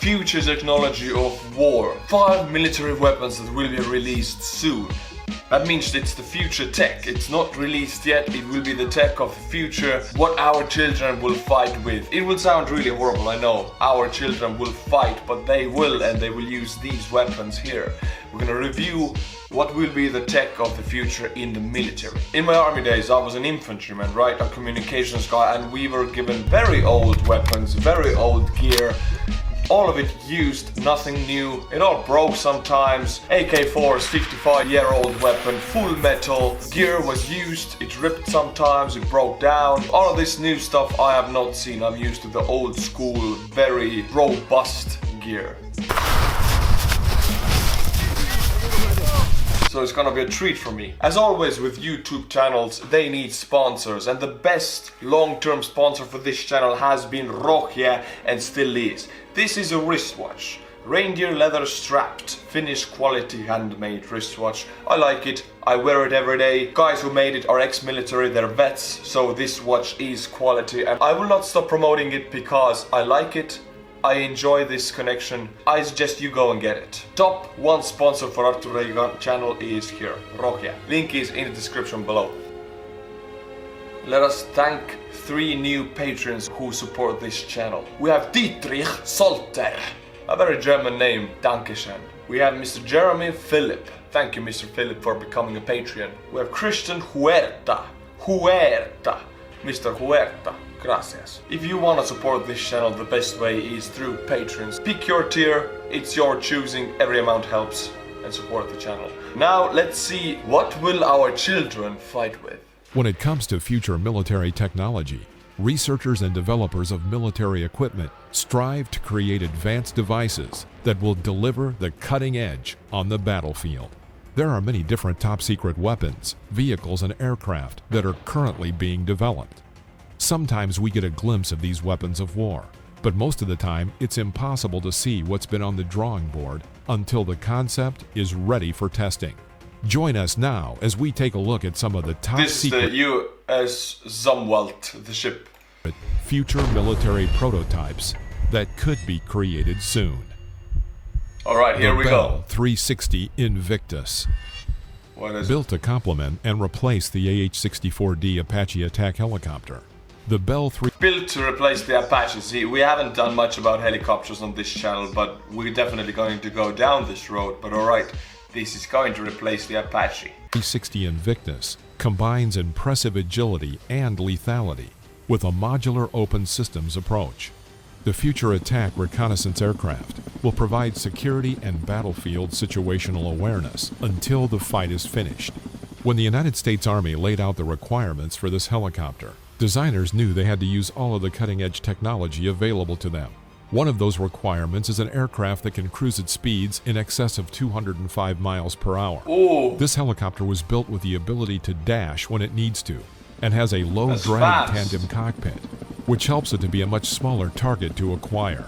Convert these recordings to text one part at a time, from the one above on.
future technology of war. 5 military weapons that will be released soon. That means it's the future tech. It's not released yet, it will be the tech of the future, what our children will fight with. It will sound really horrible, I know. Our children will fight, but they will, and they will use these weapons here. We're gonna review what will be the tech of the future in the military. In my army days, I was an infantryman, right? A communications guy, and we were given very old weapons, very old gear. All of it used, nothing new. It all broke sometimes. AK-4s, 55-year-old weapon, full metal. Gear was used, it ripped sometimes, it broke down. All of this new stuff I have not seen. I'm used to the old school, very robust gear. So it's gonna be a treat for me. As always with YouTube channels, they need sponsors, and the best long-term sponsor for this channel has been Rohje and still is. This is a wristwatch. Reindeer leather strapped, Finnish quality handmade wristwatch. I like it, I wear it every day. Guys who made it are ex-military, they're vets, so this watch is quality, and I will not stop promoting it because I like it. I enjoy this connection. I suggest you go and get it. Top 1 sponsor for Artturi Reigan channel is here, Rohje. Link is in the description below. Let us thank 3 new patrons who support this channel. We have Dietrich Solter, a very German name, Dankeschön. We have Mr. Jeremy Philip. Thank you, Mr. Philip, for becoming a Patreon. We have Christian Huerta. Mr. Huerta. Gracias. If you want to support this channel, the best way is through patrons. Pick your tier, it's your choosing, every amount helps, and support the channel. Now let's see, what will our children fight with? When it comes to future military technology, researchers and developers of military equipment strive to create advanced devices that will deliver the cutting edge on the battlefield. There are many different top-secret weapons, vehicles, and aircraft that are currently being developed. Sometimes we get a glimpse of these weapons of war, but most of the time it's impossible to see what's been on the drawing board until the concept is ready for testing. Join us now as we take a look at some of the top secret U.S. Zumwalt, the ship. Future military prototypes that could be created soon. Alright, here we go. Bell 360 Invictus. What is Built to complement and replace the AH-64D Apache attack helicopter. The Bell 3 built to replace the Apache. See, we haven't done much about helicopters on this channel, but we're definitely going to go down this road. But alright, this is going to replace the Apache. 360 Invictus combines impressive agility and lethality with a modular open systems approach. The future attack reconnaissance aircraft will provide security and battlefield situational awareness until the fight is finished. When the United States Army laid out the requirements for this helicopter, designers knew they had to use all of the cutting-edge technology available to them. One of those requirements is an aircraft that can cruise at speeds in excess of 205 miles per hour. Ooh. This helicopter was built with the ability to dash when it needs to, and has a low-drag tandem cockpit, which helps it to be a much smaller target to acquire.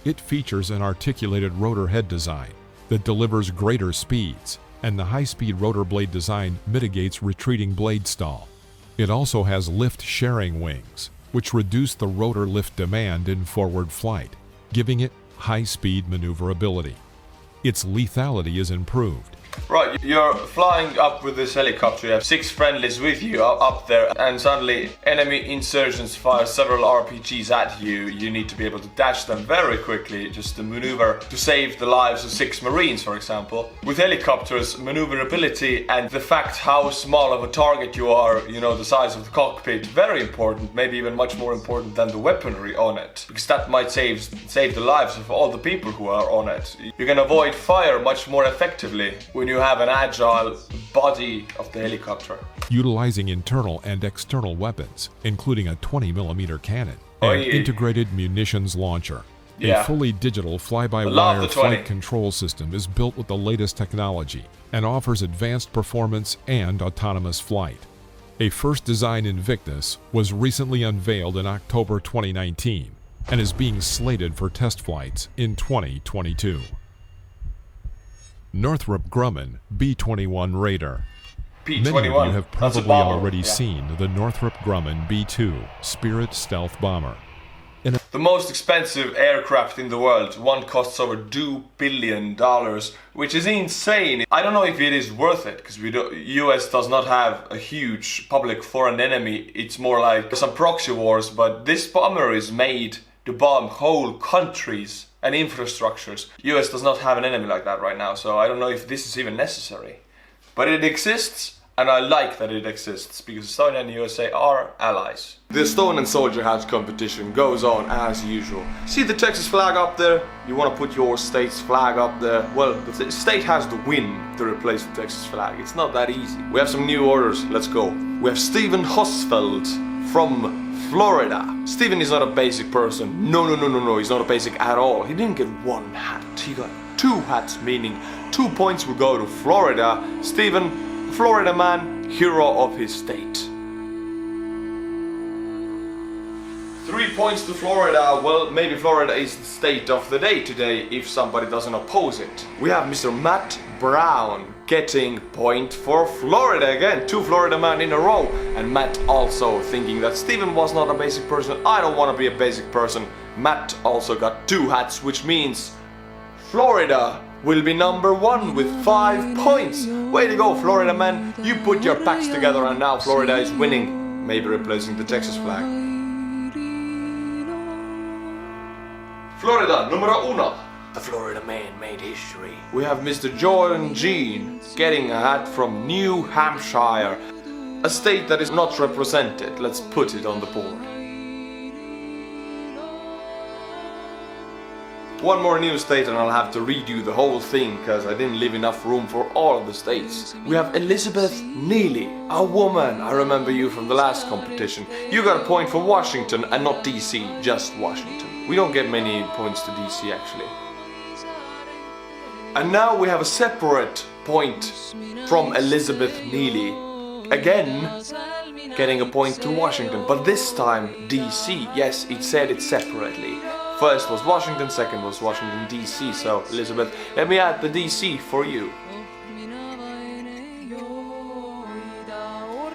It features an articulated rotor head design that delivers greater speeds, and the high-speed rotor blade design mitigates retreating blade stall. It also has lift-sharing wings, which reduce the rotor lift demand in forward flight, giving it high-speed maneuverability. Its lethality is improved. Right, you're flying up with this helicopter, you have 6 friendlies with you up there, and suddenly enemy insurgents fire several RPGs at you. You need to be able to dash them very quickly, just to maneuver to save the lives of 6 Marines, for example. With helicopters, maneuverability and the fact how small of a target you are, you know, the size of the cockpit, very important, maybe even much more important than the weaponry on it, because that might save the lives of all the people who are on it. You can avoid fire much more effectively when you have an agile body of the helicopter. Utilizing internal and external weapons, including a 20mm cannon and integrated munitions launcher. A fully digital fly-by-wire flight control system is built with the latest technology and offers advanced performance and autonomous flight. A first design Invictus was recently unveiled in October 2019 and is being slated for test flights in 2022. Northrop Grumman B-21 Raider. B-21. Many of you have probably already seen the Northrop Grumman B-2 Spirit stealth bomber. The most expensive aircraft in the world, one costs over $2 billion, which is insane. I don't know if it is worth it, because US does not have a huge public foreign enemy. It's more like some proxy wars, but this bomber is made to bomb whole countries and infrastructures. US does not have an enemy like that right now, so I don't know if this is even necessary. But it exists. And I like that it exists, because Estonia and the USA are allies. The Estonian Soldier Hat competition goes on as usual. See the Texas flag up there? You want to put your state's flag up there? Well, the state has to win to replace the Texas flag. It's not that easy. We have some new orders. Let's go. We have Steven Hosfeld from Florida. Steven is not a basic person. No. He's not a basic at all. He didn't get one hat. He got 2 hats, meaning 2 points will go to Florida. Steven, Florida man, hero of his state. 3 points to Florida. Well, maybe Florida is the state of the day today if somebody doesn't oppose it. We have Mr. Matt Brown getting point for Florida again. 2 Florida men in a row. And Matt also thinking that Steven was not a basic person. I don't want to be a basic person. Matt also got 2 hats, which means Florida will be number 1 with 5 points. Way to go, Florida man. You put your packs together and now Florida is winning. Maybe replacing the Texas flag. Florida, numero 1. The Florida man made history. We have Mr. Jordan Jean getting a hat from New Hampshire. A state that is not represented. Let's put it on the board. One more new state and I'll have to redo the whole thing because I didn't leave enough room for all of the states. We have Elizabeth Neely, a woman. I remember you from the last competition. You got a point for Washington and not DC, just Washington. We don't get many points to DC actually. And now we have a separate point from Elizabeth Neely. Again, getting a point to Washington, but this time DC. Yes, it said it separately. First was Washington, second was Washington DC, so Elizabeth, let me add the DC for you.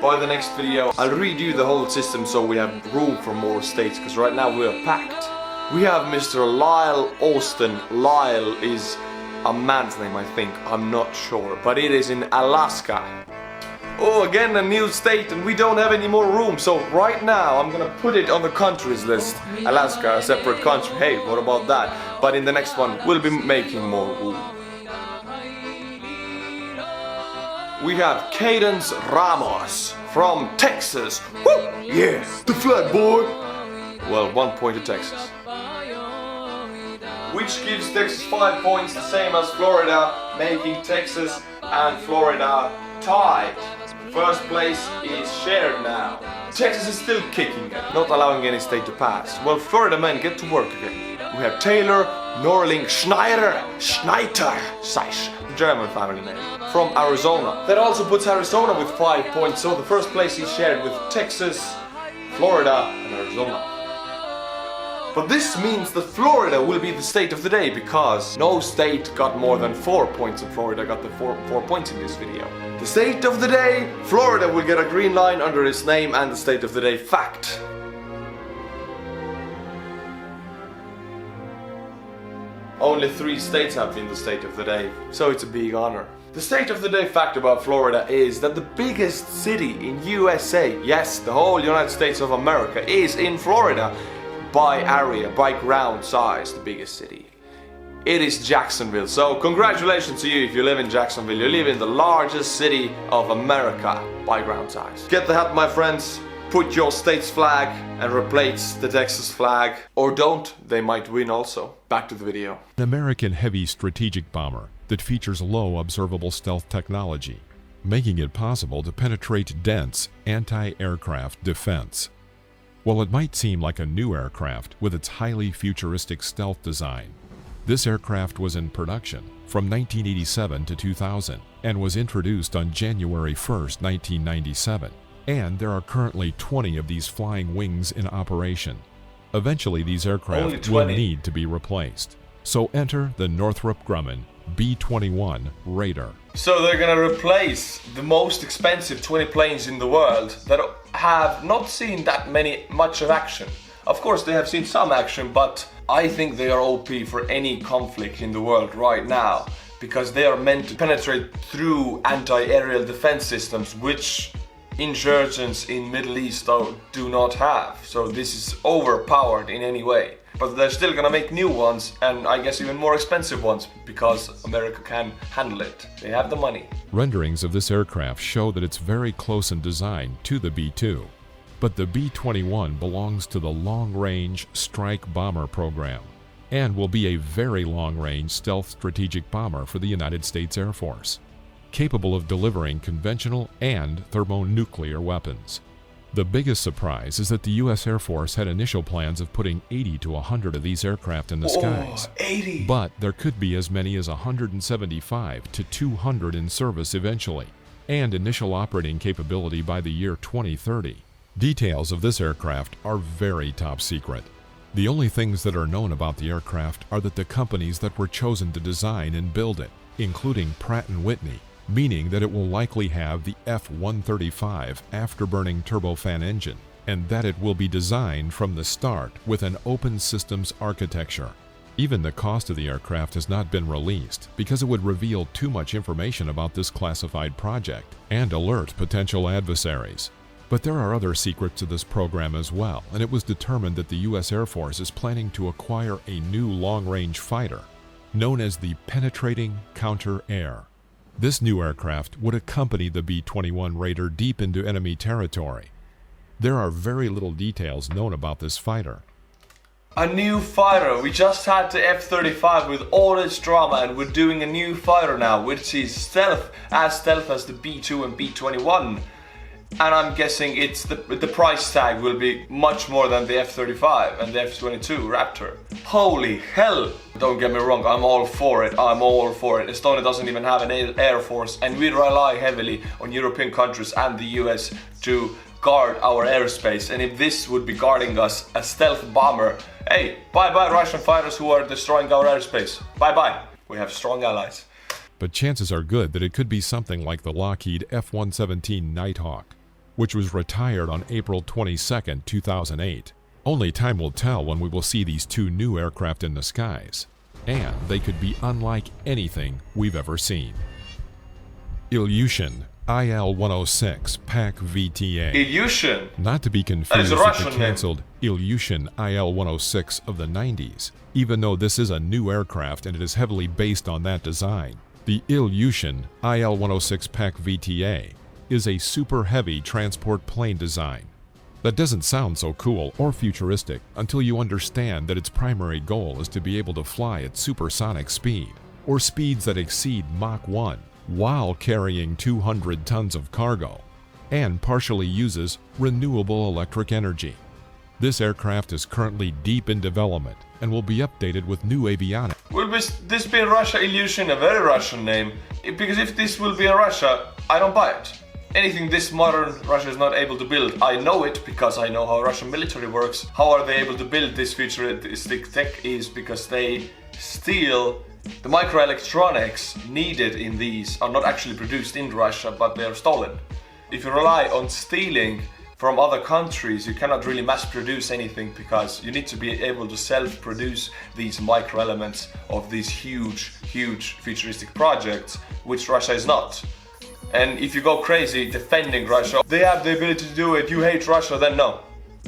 By the next video, I'll redo the whole system so we have room for more states, because right now we are packed. We have Mr. Lyle Austin. Lyle is a man's name, I think, I'm not sure, but it is in Alaska. Oh, again a new state and we don't have any more room, so right now I'm gonna put it on the countries list. Alaska, a separate country, hey, what about that? But in the next one we'll be making more room. We have Cadence Ramos from Texas. Woo! Yeah, the flag boy! Well, 1 point to Texas. Which gives Texas 5 points, the same as Florida, making Texas and Florida tied. First place is shared now. Texas is still kicking it, not allowing any state to pass. Well, Florida men get to work again. We have Taylor Norling Schneider, German family name, from Arizona. That also puts Arizona with 5 points, so the first place is shared with Texas, Florida and Arizona. But this means that Florida will be the state of the day because no state got more than 4 points and Florida got the 4 points in this video. The state of the day, Florida will get a green line under its name and the state of the day fact. Only 3 states have been the state of the day, so it's a big honor. The state of the day fact about Florida is that the biggest city in USA, yes, the whole United States of America, is in Florida. By area, by ground size, the biggest city. It is Jacksonville, so congratulations to you if you live in Jacksonville. You live in the largest city of America by ground size. Get the hat, my friends, put your state's flag and replace the Texas flag. Or don't, they might win also. Back to the video. An American heavy strategic bomber that features low observable stealth technology, making it possible to penetrate dense anti-aircraft defense. While it might seem like a new aircraft with its highly futuristic stealth design, this aircraft was in production from 1987 to 2000 and was introduced on January 1st, 1997. And there are currently 20 of these flying wings in operation. Eventually, these aircraft will need to be replaced. So enter the Northrop Grumman B-21 Raider. So they're gonna replace the most expensive 20 planes in the world that have not seen that much of action. Of course, they have seen some action, but I think they are OP for any conflict in the world right now, because they are meant to penetrate through anti-aerial defense systems, which insurgents in Middle East do not have. So this is overpowered in any way. But they're still gonna make new ones, and I guess even more expensive ones, because America can handle it. They have the money. Renderings of this aircraft show that it's very close in design to the B-2. But the B-21 belongs to the Long-Range Strike Bomber program and will be a very long-range stealth strategic bomber for the United States Air Force, capable of delivering conventional and thermonuclear weapons. The biggest surprise is that the U.S. Air Force had initial plans of putting 80 to 100 of these aircraft in the skies. 80! But there could be as many as 175 to 200 in service eventually, and initial operating capability by the year 2030. Details of this aircraft are very top secret. The only things that are known about the aircraft are that the companies that were chosen to design and build it, including Pratt & Whitney, meaning that it will likely have the F-135 afterburning turbofan engine, and that it will be designed from the start with an open systems architecture. Even the cost of the aircraft has not been released because it would reveal too much information about this classified project and alert potential adversaries. But there are other secrets to this program as well, and it was determined that the U.S. Air Force is planning to acquire a new long-range fighter known as the Penetrating Counter-Air. This new aircraft would accompany the B-21 Raider deep into enemy territory. There are very little details known about this fighter. A new fighter. We just had the F-35 with all its drama, and we're doing a new fighter now, which is stealth as the B-2 and B-21. And I'm guessing it's the price tag will be much more than the F-35 and the F-22 Raptor. Holy hell! Don't get me wrong, I'm all for it. Estonia doesn't even have an air force, and we rely heavily on European countries and the US to guard our airspace. And if this would be guarding us, a stealth bomber, hey, bye-bye Russian fighters who are destroying our airspace. Bye-bye. We have strong allies. But chances are good that it could be something like the Lockheed F-117 Nighthawk, which was retired on April 22, 2008. Only time will tell when we will see these two new aircraft in the skies, and they could be unlike anything we've ever seen. Ilyushin IL-106 PAK VTA. Ilyushin? Not to be confused with Russian the cancelled Ilyushin IL-106 of the 90s, even though this is a new aircraft and it is heavily based on that design. The Ilyushin IL-106 PAK VTA is a super heavy transport plane design. That doesn't sound so cool or futuristic until you understand that its primary goal is to be able to fly at supersonic speed, or speeds that exceed Mach 1, while carrying 200 tons of cargo, and partially uses renewable electric energy. This aircraft is currently deep in development and will be updated with new avionics. Will this be in Russia? Ilyushin, a very Russian name? Because if this will be in Russia, I don't buy it. Anything this modern, Russia is not able to build. I know it because I know how Russian military works. How are they able to build this futuristic tech is because they steal the microelectronics needed in these are not actually produced in Russia, but they are stolen. If you rely on stealing from other countries, you cannot really mass produce anything because you need to be able to self-produce these microelements of these huge futuristic projects, which Russia is not. And if you go crazy defending Russia, they have the ability to do it, you hate Russia, then no.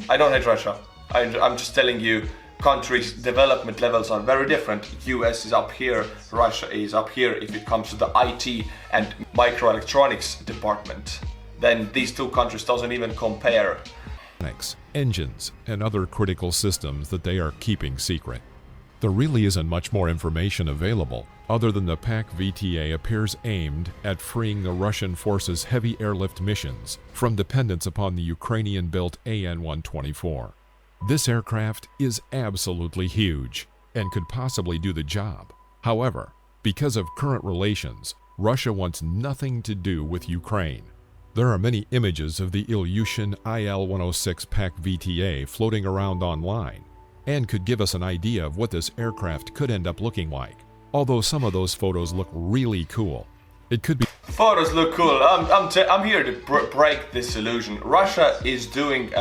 I don't hate Russia. I'm just telling you, countries' development levels are very different. US is up here, Russia is up here if it comes to the IT and microelectronics department. Then these two countries doesn't even compare. Engines, and other critical systems that they are keeping secret. There really isn't much more information available, other than the PAK VTA appears aimed at freeing the Russian forces' heavy airlift missions from dependence upon the Ukrainian-built AN-124. This aircraft is absolutely huge and could possibly do the job. However, because of current relations, Russia wants nothing to do with Ukraine. There are many images of the Ilyushin IL-106 PAK VTA floating around online, and could give us an idea of what this aircraft could end up looking like. Although some of those photos look really cool. It could be. Photos look cool. I'm here to break this illusion. Russia is doing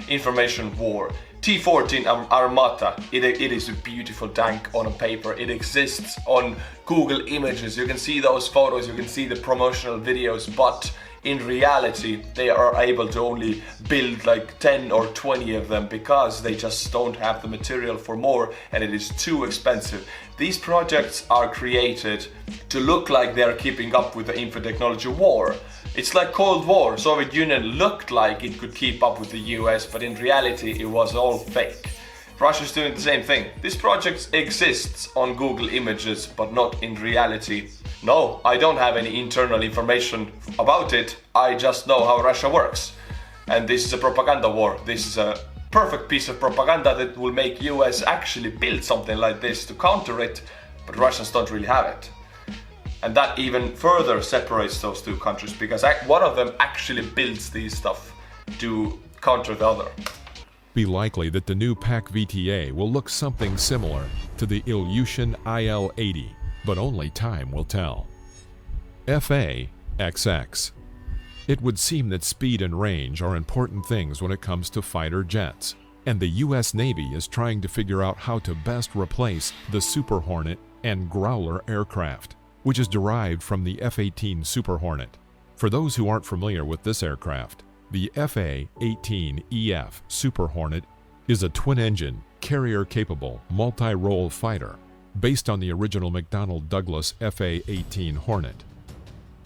information war. T-14 Armata, it is a beautiful tank on paper. It exists on Google Images. You can see those photos, you can see the promotional videos, but in reality they are able to only build like 10 or 20 of them because they just don't have the material for more and it is too expensive. These projects are created to look like they're keeping up with the info technology war. It's like Cold War. Soviet Union looked like it could keep up with the US, but in reality it was all fake. Russia's doing the same thing. This project exists on Google Images, but not in reality. No, I don't have any internal information about it. I just know how Russia works. And this is a propaganda war. This is a perfect piece of propaganda that will make US actually build something like this to counter it, but Russians don't really have it. And that even further separates those two countries because one of them actually builds these stuff to counter the other. Be likely that the new PAK-VTA will look something similar to the Ilyushin IL-80, but only time will tell. FA-XX. It would seem that speed and range are important things when it comes to fighter jets, and the US Navy is trying to figure out how to best replace the Super Hornet and Growler aircraft, which is derived from the F-18 Super Hornet. For those who aren't familiar with this aircraft, the FA-18EF Super Hornet is a twin-engine, carrier-capable, multi-role fighter based on the original McDonnell Douglas FA-18 Hornet.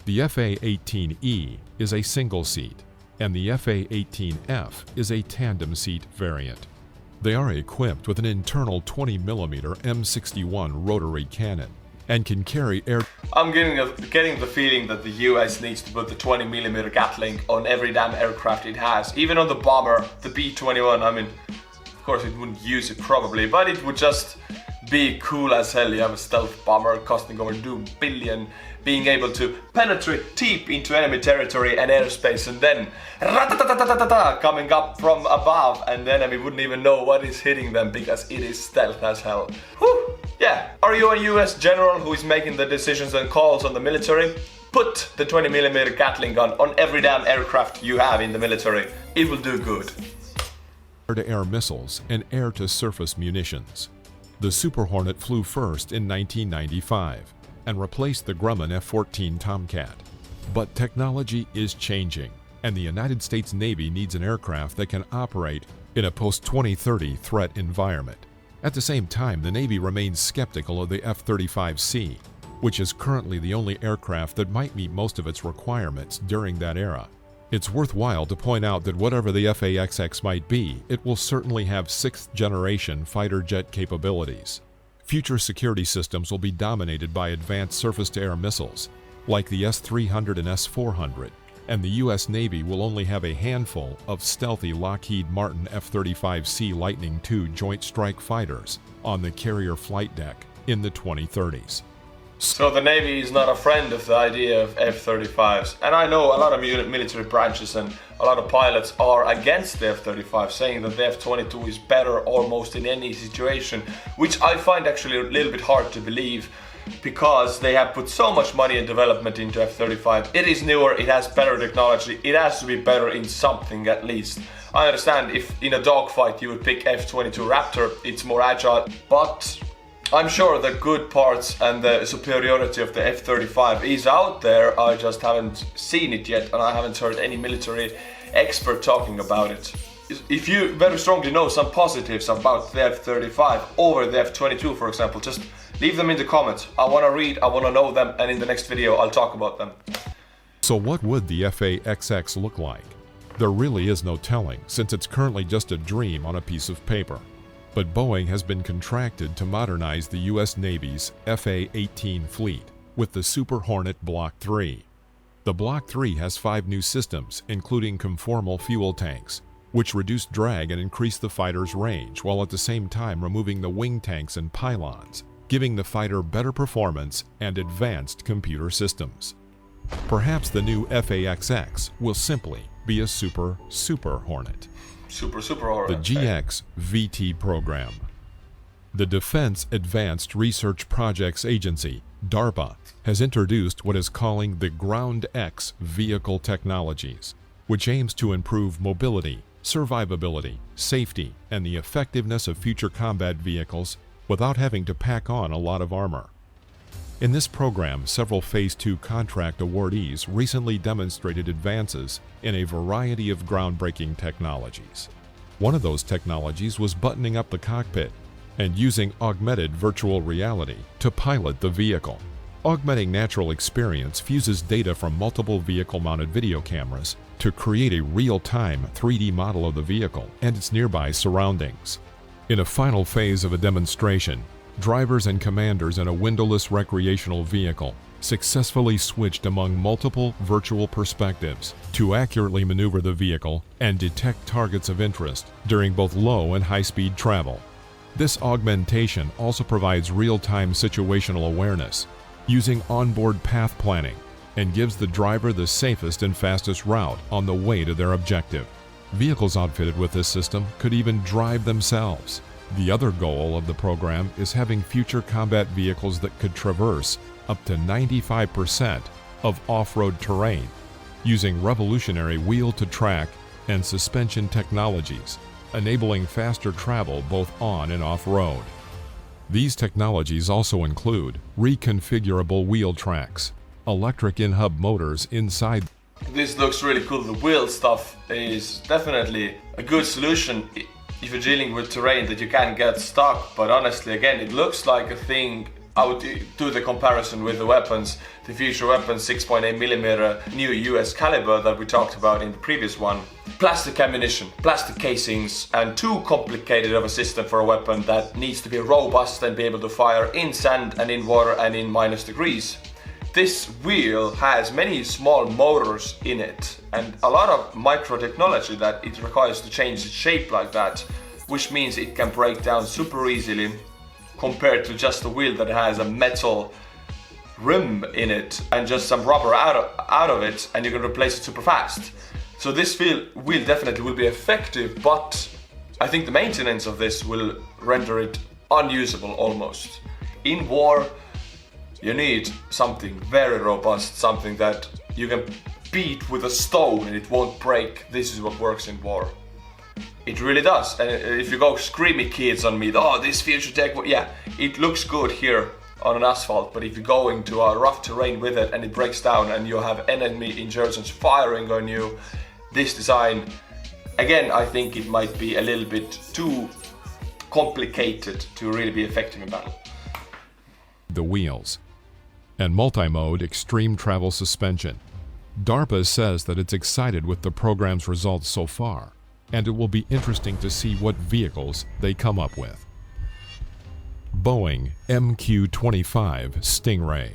The FA-18E is a single-seat, and the FA-18F is a tandem-seat variant. They are equipped with an internal 20mm M61 rotary cannon and can carry air... I'm getting the feeling that the US needs to put the 20mm Gatling on every damn aircraft it has. Even on the bomber, the B-21, I mean, of course it wouldn't use it probably, but it would just be cool as hell. You have a stealth bomber costing over $2 billion, being able to penetrate deep into enemy territory and airspace, and then coming up from above, and the enemy wouldn't even know what is hitting them because it is stealth as hell. Whew. Yeah, are you a US general who is making the decisions and calls on the military? Put the 20mm Gatling gun on every damn aircraft you have in the military. It will do good. Air-to-air missiles and air-to-surface munitions. The Super Hornet flew first in 1995 and replaced the Grumman F-14 Tomcat. But technology is changing, and the United States Navy needs an aircraft that can operate in a post-2030 threat environment. At the same time, the Navy remains skeptical of the F-35C, which is currently the only aircraft that might meet most of its requirements during that era. It's worthwhile to point out that whatever the FA-XX might be, it will certainly have 6th-generation fighter jet capabilities. Future security systems will be dominated by advanced surface-to-air missiles, like the S-300 and S-400, and the U.S. Navy will only have a handful of stealthy Lockheed Martin F-35C Lightning II Joint Strike Fighters on the carrier flight deck in the 2030s. So the Navy is not a friend of the idea of F-35s, and I know a lot of military branches and a lot of pilots are against the F-35, saying that the F-22 is better almost in any situation, which I find actually a little bit hard to believe, because they have put so much money and development into F-35. It is newer, it has better technology, it has to be better in something at least. I understand if in a dogfight you would pick F-22 Raptor, it's more agile, but I'm sure the good parts and the superiority of the F-35 is out there. I just haven't seen it yet, and I haven't heard any military expert talking about it. If you very strongly know some positives about the F-35 over the F-22, for example, just leave them in the comments. I want to read, I want to know them, and in the next video I'll talk about them. So what would the FA-XX look like? There really is no telling, since it's currently just a dream on a piece of paper. But Boeing has been contracted to modernize the U.S. Navy's FA-18 fleet with the Super Hornet Block 3. The Block 3 has 5 new systems, including conformal fuel tanks, which reduce drag and increase the fighter's range while at the same time removing the wing tanks and pylons, giving the fighter better performance and advanced computer systems. Perhaps the new FA-XX will simply be a Super Hornet. Super Hornet. The GX-VT program. The Defense Advanced Research Projects Agency, DARPA, has introduced what is calling the Ground X vehicle technologies, which aims to improve mobility, survivability, safety, and the effectiveness of future combat vehicles without having to pack on a lot of armor. In this program, several Phase 2 contract awardees recently demonstrated advances in a variety of groundbreaking technologies. One of those technologies was buttoning up the cockpit and using augmented virtual reality to pilot the vehicle. Augmenting natural experience fuses data from multiple vehicle-mounted video cameras to create a real-time 3D model of the vehicle and its nearby surroundings. In a final phase of a demonstration, drivers and commanders in a windowless recreational vehicle successfully switched among multiple virtual perspectives to accurately maneuver the vehicle and detect targets of interest during both low and high-speed travel. This augmentation also provides real-time situational awareness using onboard path planning and gives the driver the safest and fastest route on the way to their objective. Vehicles outfitted with this system could even drive themselves. The other goal of the program is having future combat vehicles that could traverse up to 95% of off-road terrain using revolutionary wheel-to-track and suspension technologies, enabling faster travel both on and off-road. These technologies also include reconfigurable wheel tracks, electric in-hub motors inside. This looks really cool. The wheel stuff is definitely a good solution if you're dealing with terrain that you can get stuck, but honestly, again, it looks like a thing. I would do the comparison with the weapons, the future weapons 6.8mm new US caliber that we talked about in the previous one. Plastic ammunition, plastic casings, and too complicated of a system for a weapon that needs to be robust and be able to fire in sand and in water and in -degrees. This wheel has many small motors in it and a lot of micro technology that it requires to change its shape like that, which means it can break down super easily compared to just a wheel that has a metal rim in it and just some rubber out of it, and you can replace it super fast. So this wheel definitely will be effective, but I think the maintenance of this will render it unusable almost. In war, you need something very robust, something that you can beat with a stone and it won't break. This is what works in war. It really does. And if you go screaming kids on me, oh, this future tech, yeah, it looks good here on an asphalt, but if you go into a rough terrain with it and it breaks down and you have enemy insurgents firing on you, this design, again, I think it might be a little bit too complicated to really be effective in battle. The wheels and multi-mode extreme travel suspension. DARPA says that it's excited with the program's results so far, and it will be interesting to see what vehicles they come up with. Boeing MQ-25 Stingray.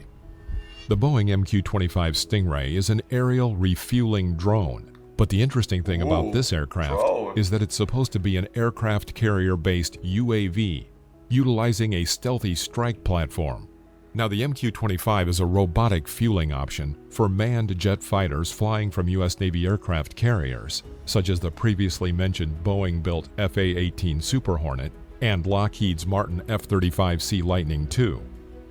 The Boeing MQ-25 Stingray is an aerial refueling drone, but the interesting thing about this aircraft is that it's supposed to be an aircraft carrier-based UAV, utilizing a stealthy strike platform. Now, the MQ-25 is a robotic fueling option for manned jet fighters flying from U.S. Navy aircraft carriers, such as the previously mentioned Boeing-built FA-18 Super Hornet and Lockheed's Martin F-35C Lightning II.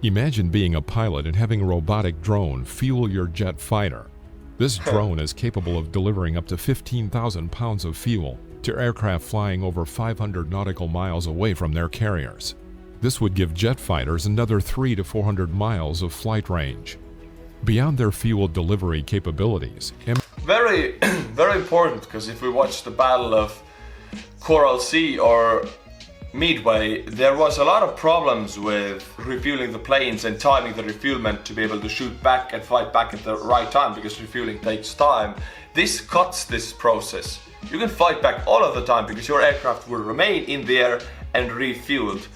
Imagine being a pilot and having a robotic drone fuel your jet fighter. This drone is capable of delivering up to 15,000 pounds of fuel to aircraft flying over 500 nautical miles away from their carriers. This would give jet fighters another 300 to 400 miles of flight range. Beyond their fuel delivery capabilities, very important, because if we watch the Battle of Coral Sea or Midway, there was a lot of problems with refueling the planes and timing the refuelment to be able to shoot back and fight back at the right time, because refueling takes time. This cuts this process. You can fight back all of the time because your aircraft will remain in the air and refueled.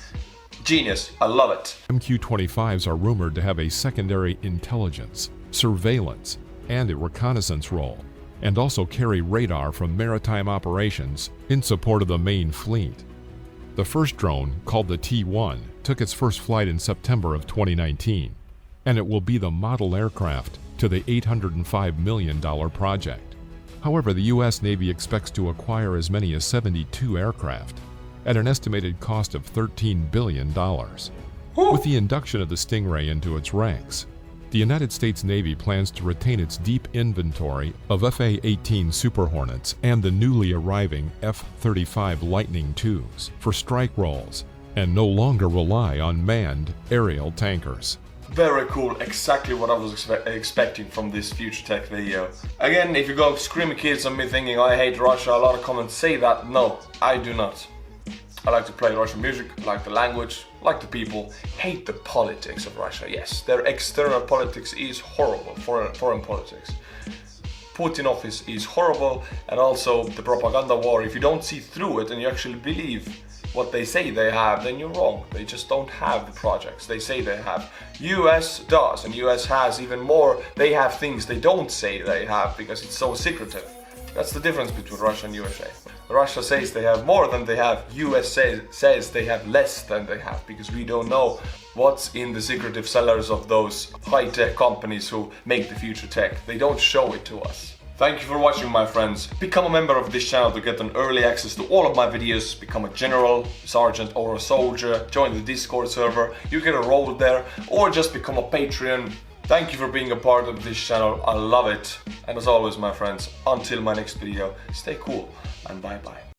Genius, I love it. MQ-25s are rumored to have a secondary intelligence, surveillance, and a reconnaissance role, and also carry radar from maritime operations in support of the main fleet. The first drone, called the T-1, took its first flight in September of 2019, and it will be the model aircraft to the $805 million project. However, the U.S. Navy expects to acquire as many as 72 aircraft at an estimated cost of $13 billion. With the induction of the Stingray into its ranks, The United States Navy plans to retain its deep inventory of FA-18 Super Hornets and the newly arriving F-35 Lightning IIs for strike roles, and no longer rely on manned aerial tankers. Very cool, exactly what I was expecting from this future tech video. Again, if you go screaming kids on me thinking I hate Russia, a lot of comments say that. No, I do not. I like to play Russian music, like the language, like the people, hate the politics of Russia. Yes, their external politics is horrible, foreign politics. Putin office is horrible, and also the propaganda war. If you don't see through it and you actually believe what they say they have, then you're wrong. They just don't have the projects they say they have. US does, and US has even more. They have things they don't say they have because it's so secretive. That's the difference between Russia and USA. Russia says they have more than they have. US says they have less than they have, because we don't know what's in the secretive cellars of those high-tech companies who make the future tech. They don't show it to us. Thank you for watching, my friends. Become a member of this channel to get an early access to all of my videos. Become a general, sergeant or a soldier. Join the Discord server. You get a role there, or just become a Patreon. Thank you for being a part of this channel. I love it. And as always, my friends, until my next video, stay cool and bye bye.